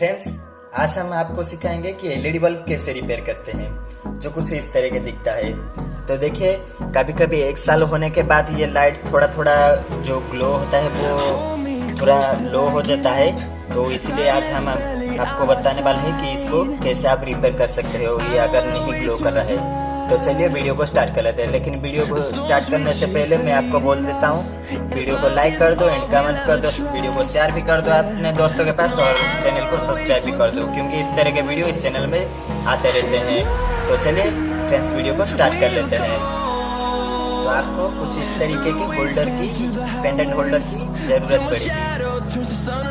Friends, आज हम आपको सिखाएंगे कि एलईडी बल्ब कैसे रिपेयर करते हैं, जो कुछ इस तरह के दिखता है। तो देखिए, कभी कभी 1 साल होने के बाद ये लाइट थोड़ा थोड़ा जो ग्लो होता है वो थोड़ा लो हो जाता है। तो इसलिए आज हम आपको बताने वाले हैं कि इसको कैसे आप रिपेयर कर सकते हो, ये अगर नहीं ग्लो कर रहा है। तो चलिए वीडियो को स्टार्ट कर लेते हैं। लेकिन वीडियो को स्टार्ट करने से पहले मैं आपको बोल देता हूँ, वीडियो को लाइक कर दो एंड कमेंट कर दो, वीडियो को शेयर भी कर दो अपने दोस्तों के पास और चैनल को सब्सक्राइब भी कर दो, क्योंकि इस तरह के वीडियो इस चैनल में आते रहते हैं। तो चलिए फ्रेंड्स, वीडियो को स्टार्ट कर लेते हैं। तो आपको कुछ इस तरीके की होल्डर की, पेंडेंट होल्डर की ज़रूरत पड़ेगी।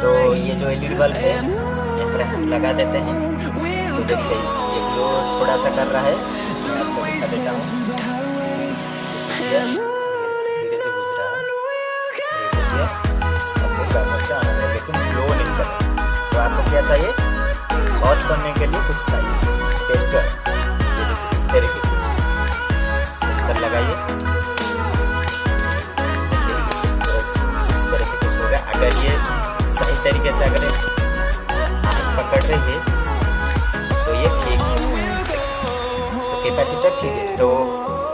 तो ये जो एलईडी बल्ब है यहाँ पर हम लगा देते हैं। तो देखिए, ये ग्लो थोड़ा सा कर रहा है, मैं आपको दिखा देता हूँ। धीरे से बुझ रहा है, ये बुझ गया, आपको कागज से आना है, लेकिन ग्लो नहीं कर रहा। तो आपको क्या चाहिए, शॉर्ट करने के लिए कुछ चाहिए, टेस्टर। ये देखिए इस तरह के टेस्टर लगाइए। इस तरह से कुछ होगा। अगर ये सही तरीके से अगर आग पकड़ रही है तो ये ठीक है, तो कैपेसिटर ठीक है। तो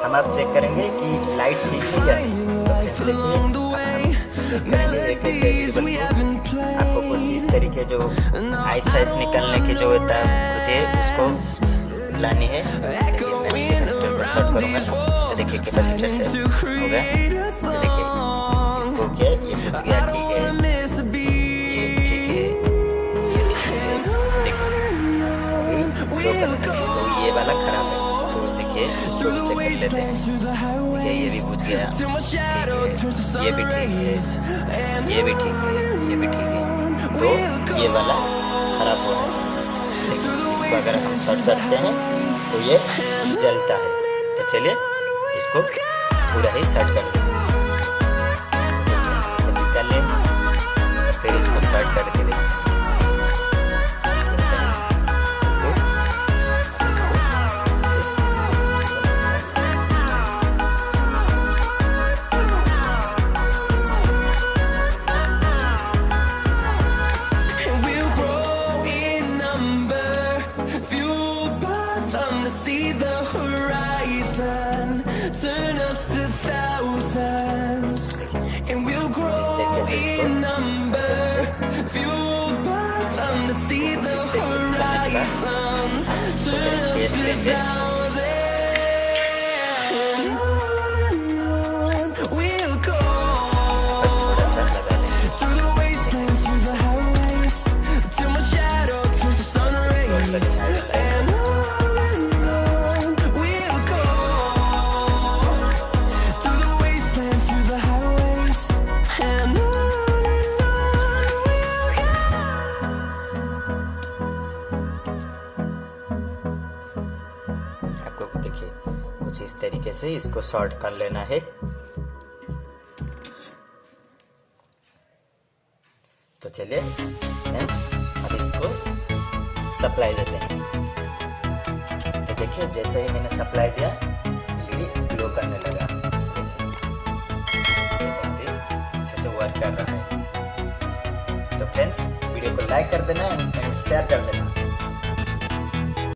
हम अब चेक करेंगे कि लाइट ठीक है या नहीं। तो देखिए, चेक करेंगे एक एक आपको कुछ इस तरीके जो आइस फाइस निकलने की जो होती है उसको लानी है। देखिए मैं कैपेसिटर को शॉर्ट करूँगा तो देखिए कैपेसिटर से हो गया। तो देखिए इसको क्या, ये बुझ गया, ठीक है, ये ठीक है, ये ठीक है। देखिए तो ये वाला खराब है, तो देखिए इसको भी चेक कर लेते हैं। देखिए ये भी बुझ गया, ठीक है, ये भी ठीक है, ये भी ठीक है, ये भी ठीक है। तो ये वाला खराब हुआ है। देखिए इसको अगर हम शॉर्ट करते हैं तो ये जलता है। तो चलिए इसको पूरा ही शॉर्ट कर देते हैं। निकाल लें, फिर इसको शॉर्ट करके देखते हैं। See the horizon, turn us to thousands, and we'll grow in number. Fueled by them to see the horizon, turn us to thousands. We'll go through the wastelands, through the highways, till my shadow turns to sun rays. And देखिए कुछ इस तरीके से इसको short कर लेना है। तो चलिए अब इसको सप्लाई देते हैं। तो देखिए जैसे ही मैंने सप्लाई दिया, एलईडी ग्लो करने लगा। देखिए बहुत ही अच्छे से वर्क कर रहा है। तो फ्रेंड्स, वीडियो को लाइक कर देना एंड शेयर कर देना।